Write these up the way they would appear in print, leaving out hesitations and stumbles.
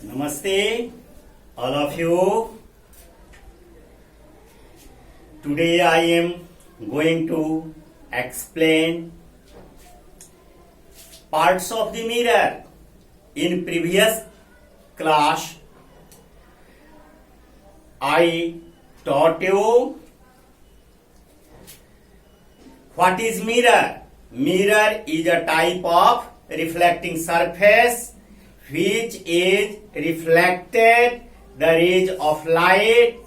Namaste, all of you. Today I am going to explain parts of the mirror. In previous class, I taught you what is mirror. Mirror is a type of reflecting surface which is reflected the rays of light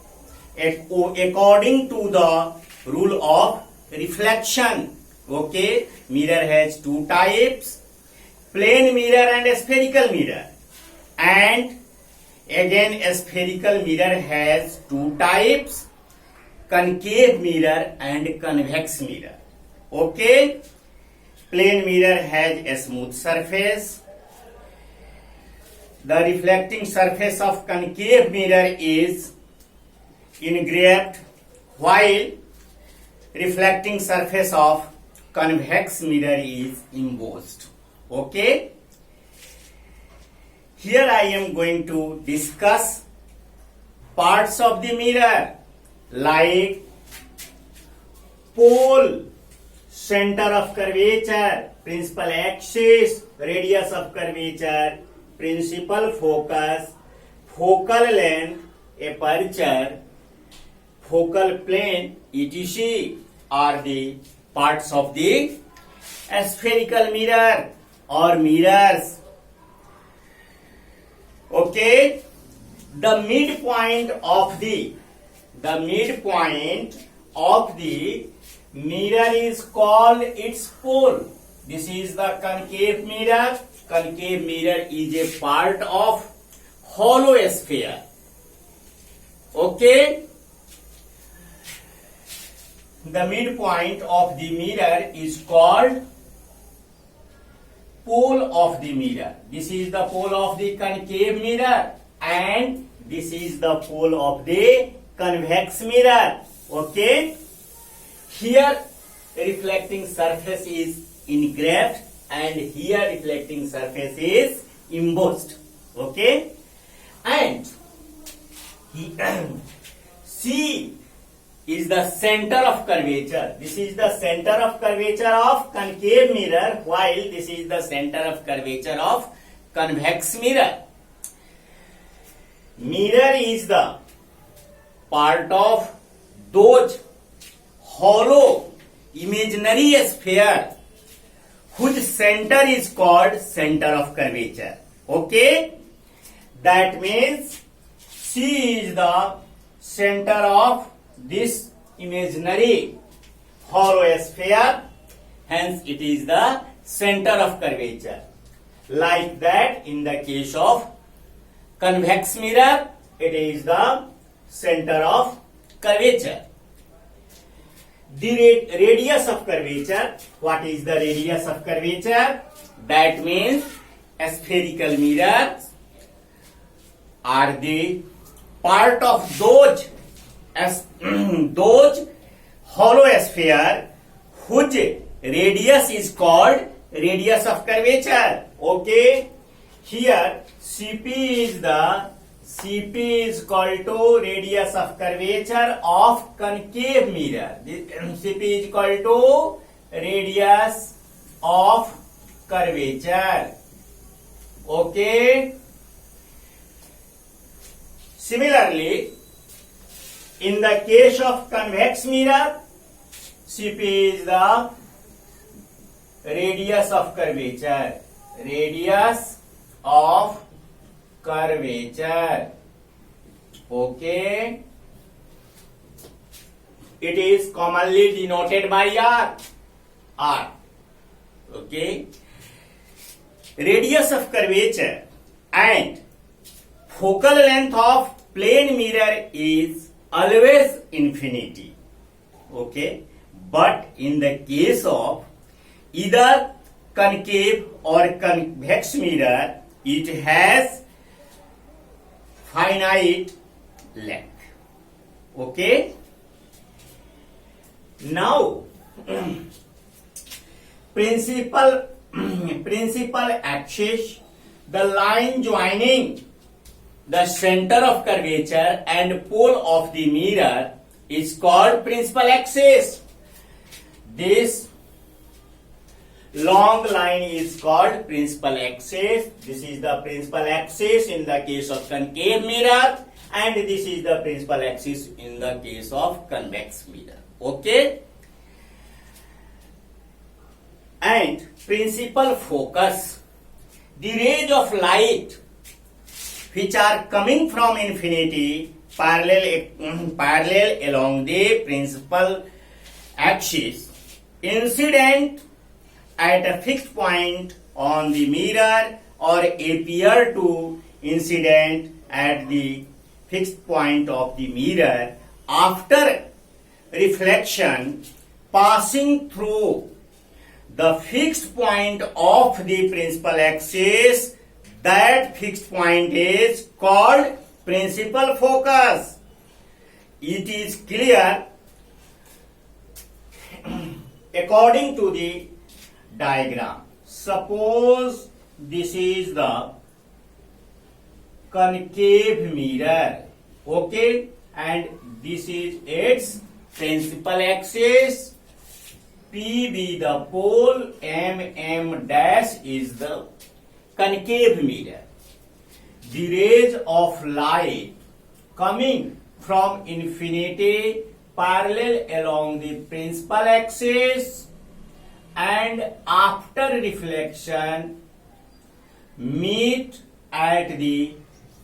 according to the rule of reflection. Okay, mirror has two types, plane mirror and spherical mirror. And again, a spherical mirror has two types, concave mirror and convex mirror. Okay, plane mirror has a smooth surface. The reflecting surface of concave mirror is engraved, while reflecting surface of convex mirror is embossed. Okay? Here I am going to discuss parts of the mirror like pole, center of curvature, principal axis, radius of curvature, principal focus, focal length, aperture, focal plane, etc. are the parts of the spherical mirror or mirrors. Okay, the midpoint of the mirror is called its pole. This is the concave mirror. Concave mirror is a part of hollow sphere. Okay, the midpoint of the mirror is called pole of the mirror. This is the pole of the concave mirror and this is the pole of the convex mirror. Okay, here reflecting surface is engraved and here reflecting surface is embossed. Okay, and C is the center of curvature. This is the center of curvature of concave mirror, while this is the center of curvature of convex mirror. Mirror is the part of those hollow imaginary sphere whose center is called center of curvature. Okay, that means C is the center of this imaginary hollow sphere, hence it is the center of curvature. Like that, in the case of convex mirror, it is the center of curvature. The radius of curvature. What is the radius of curvature? That means spherical mirrors are the part of those hollow sphere whose radius is called radius of curvature. Okay, here CP is equal to radius of curvature of concave mirror. CP is equal to radius of curvature. Okay. Similarly, in the case of convex mirror, CP is the radius of curvature. Radius of curvature. Okay. It is commonly denoted by R. Okay. Radius of curvature and focal length of plane mirror is always infinity. Okay. But in the case of either concave or convex mirror, it has finite length. Okay. Now, principal axis, the line joining the center of curvature and pole of the mirror is called principal axis. This long line is called principal axis. This is the principal axis in the case of concave mirror, and this is the principal axis in the case of convex mirror. Okay? And principal focus, the rays of light which are coming from infinity parallel along the principal axis, incident at a fixed point on the mirror or appear to incident at the fixed point of the mirror after reflection passing through the fixed point of the principal axis. That fixed point is called principal focus. It is clear according to the diagram. Suppose this is the concave mirror, okay, and this is its principal axis. P be the pole, M dash is the concave mirror. The rays of light coming from infinity parallel along the principal axis and after reflection meet at the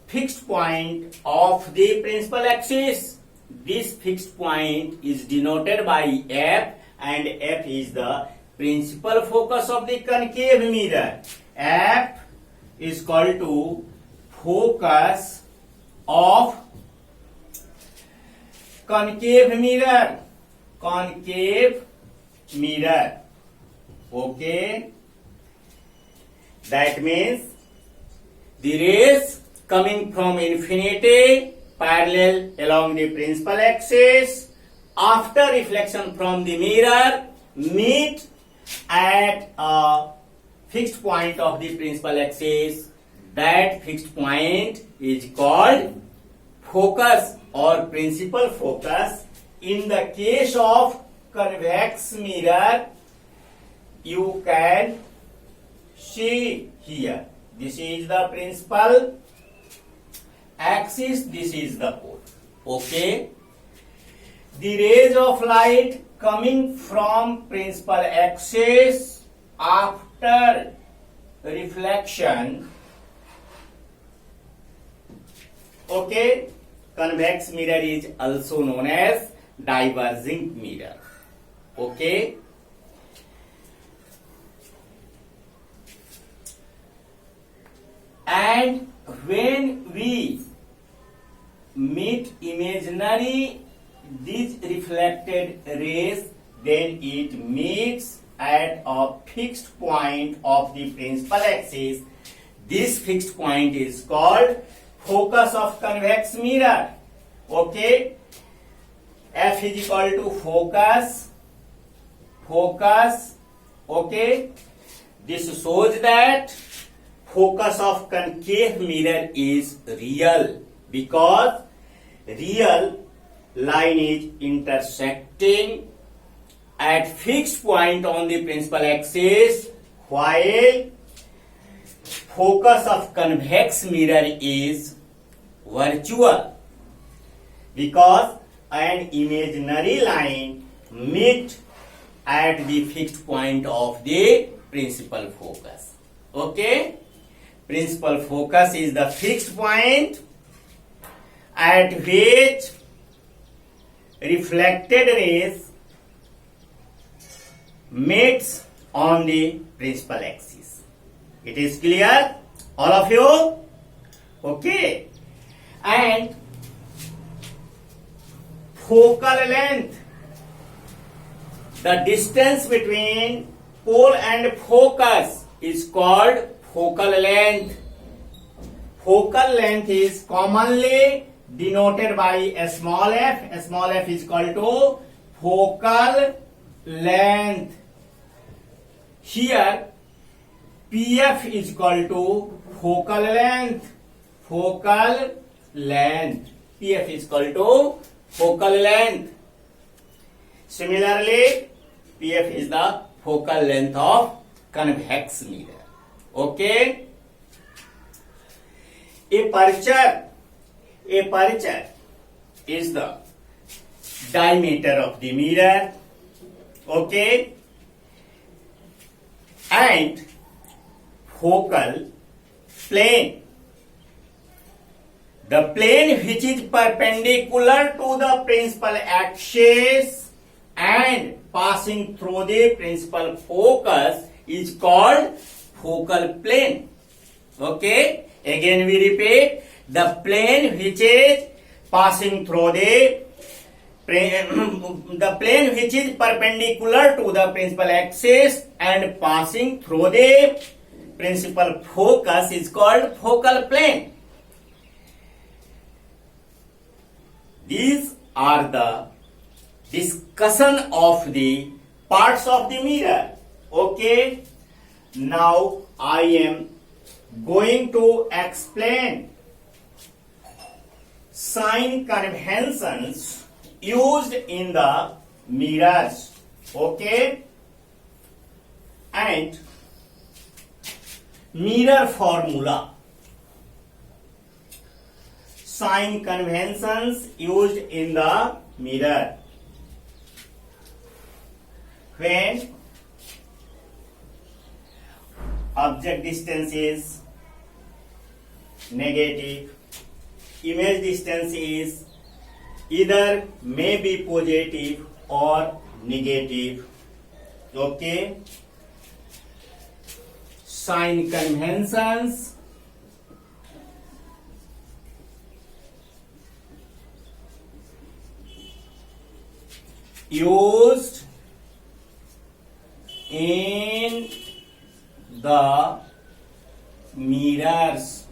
fixed point of the principal axis. This fixed point is denoted by F, and F is the principal focus of the concave mirror. F is called to focus of concave mirror. Concave mirror. Okay. That means the rays coming from infinity parallel along the principal axis after reflection from the mirror meet at a fixed point of the principal axis. That fixed point is called focus or principal focus. In the case of convex mirror, you can see here, this is the principal axis, this is the pole. Okay. The rays of light coming from principal axis after reflection, okay, convex mirror is also known as diverging mirror. Okay. And when we meet imaginary these reflected rays, then it meets at a fixed point of the principal axis. This fixed point is called focus of convex mirror. Okay. F is equal to focus. Okay. This shows that focus of concave mirror is real, because real line is intersecting at fixed point on the principal axis, while focus of convex mirror is virtual, because an imaginary line meet at the fixed point of the principal focus. Okay. Principal focus is the fixed point at which reflected rays meets on the principal axis. It is clear, all of you? Okay. And focal length, the distance between pole and focus is called focal length. Focal length is commonly denoted by a small f. A small f is called to focal length. Here, PF is equal to focal length. focal length. PF is equal to focal length. Similarly, PF is the focal length of convex mirror. Okay. Aperture is the diameter of the mirror. Okay. And focal plane, the plane which is perpendicular to the principal axis and passing through the principal focus is called focal plane. Okay, again we repeat, the plane which is passing through the plane which is perpendicular to the principal axis and passing through the principal focus is called focal plane. These are the discussion of the parts of the mirror. Okay, now I am going to explain sign conventions used in the mirrors. Okay, and mirror formula. Sign conventions used in the mirror. When object distance is negative, image distance is either may be positive or negative. Okay. Sign conventions used in the mirrors.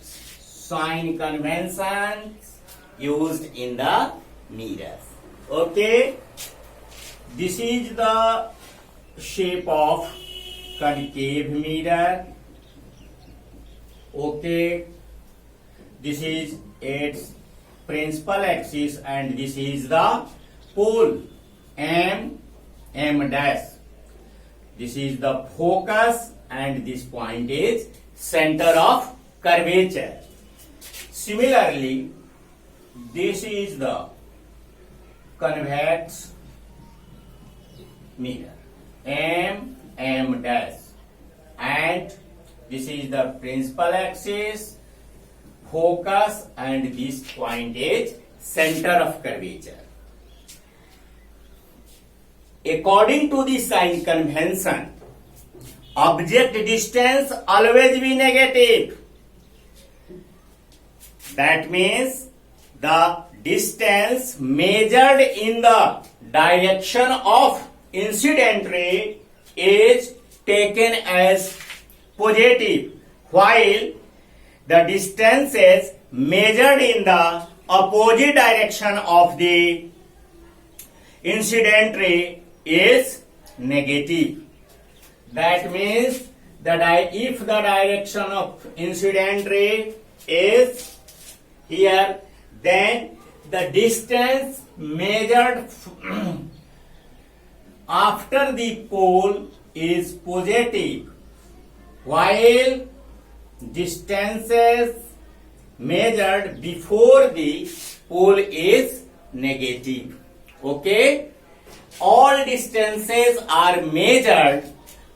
Sign conventions used in the mirrors. Okay, this is the shape of concave mirror. Okay, this is its principal axis and this is the pole M dash. This is the focus and this point is center of curvature. Similarly, this is the convex mirror M dash and this is the principal axis, focus and this point is center of curvature. According to the sign convention, object distance always be negative. That means the distance measured in the direction of incident ray is taken as positive, while the distances measured in the opposite direction of the incident ray is negative. That means if the direction of incident ray is here, then the distance measured after the pole is positive, while distances measured before the pole is negative. Okay, all distances are measured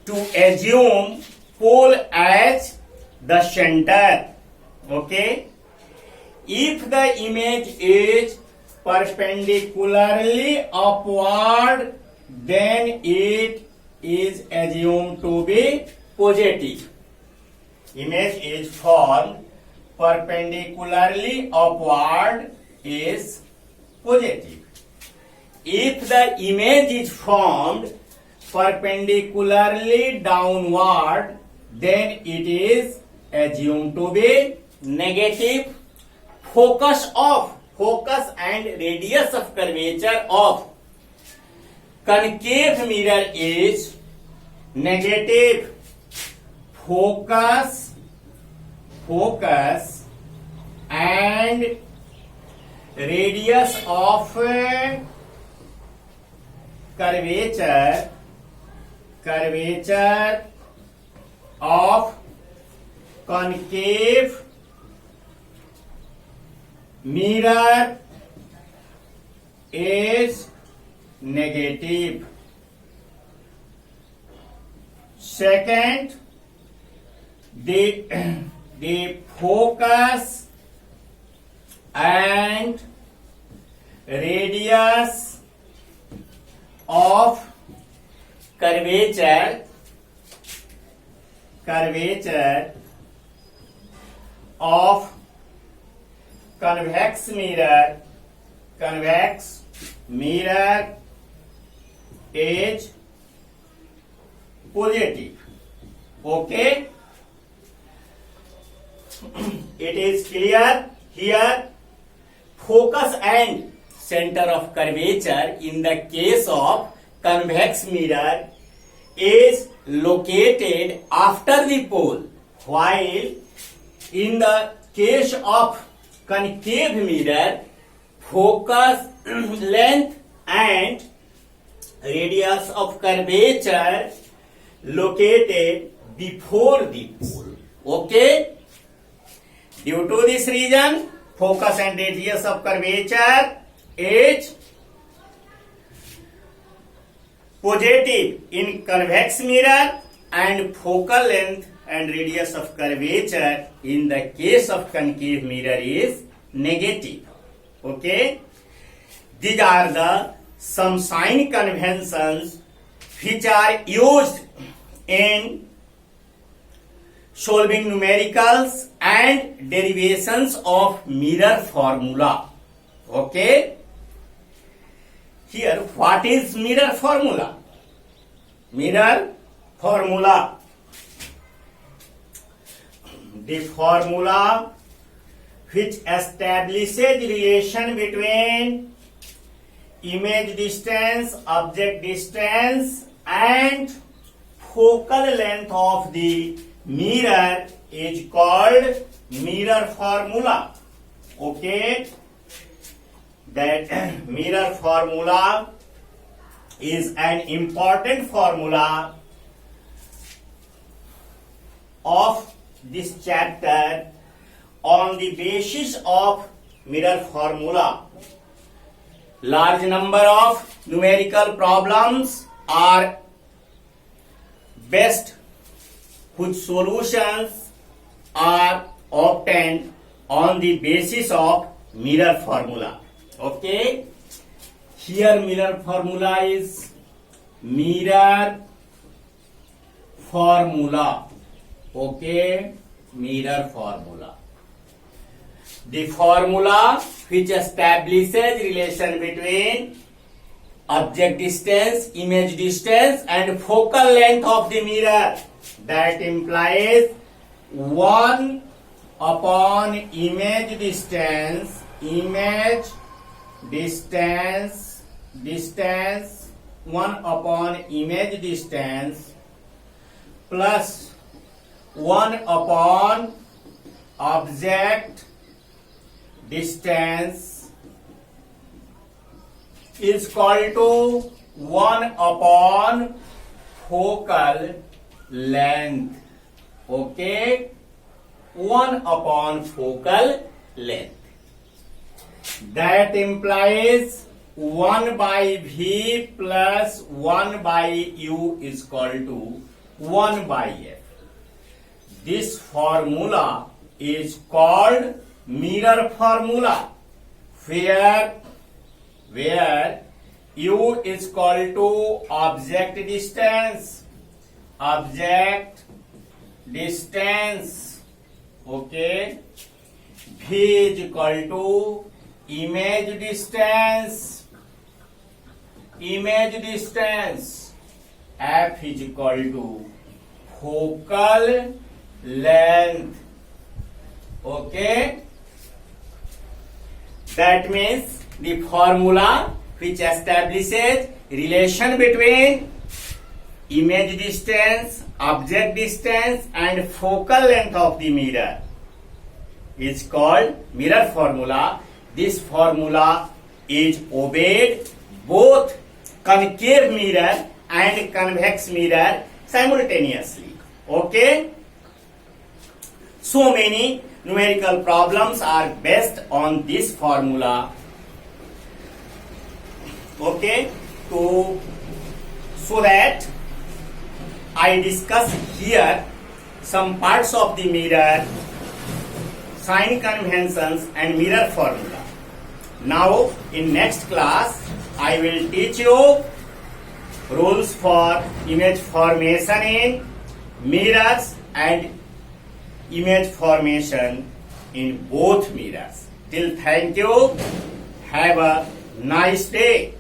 to assume pole as the center. Okay, if the image is perpendicularly upward, then it is assumed to be positive. Image is formed perpendicularly upward is positive. If the image is formed perpendicularly downward, then it is assumed to be negative. Focus and radius of curvature of concave mirror is negative. Focus focus and radius of curvature of concave mirror is negative. Second, the focus and radius of curvature of convex mirror is positive. Okay, it is clear here. Focus and center of curvature in the case of convex mirror is located after the pole, while in the case of concave mirror, focus length and radius of curvature located before the pole. Okay, due to this reason, focus and radius of curvature is positive in convex mirror and focal length and radius of curvature in the case of concave mirror is negative. Okay, these are the some sign conventions which are used in solving numericals and derivations of mirror formula. Okay, here what is mirror formula? Mirror formula, the formula which establishes relation between image distance, object distance and focal length of the mirror is called mirror formula. Okay, that mirror formula is an important formula of this chapter. On the basis of mirror formula, large number of numerical problems are best whose solutions are obtained on the basis of mirror formula. Okay, here mirror formula is mirror formula. Okay, mirror formula, the formula which establishes relation between object distance, image distance and focal length of the mirror, that implies 1 upon image distance 1 upon image distance plus 1 upon object distance is equal to 1 upon focal length. Okay, 1 upon focal length. That implies 1 by V plus 1 by U is equal to 1 by F. This formula is called mirror formula, where U is equal to object distance, okay, V is equal to image distance, F is equal to focal length. Okay, that means the formula which establishes relation between image distance, object distance and focal length of the mirror is called mirror formula. This formula is obeyed both concave mirror and convex mirror simultaneously. Okay? So many numerical problems are based on this formula. Okay? So that I discuss here some parts of the mirror, sign conventions and mirror formula. Now in next class I will teach you rules for image formation in mirrors and image formation in both mirrors. Till thank you. Have a nice day.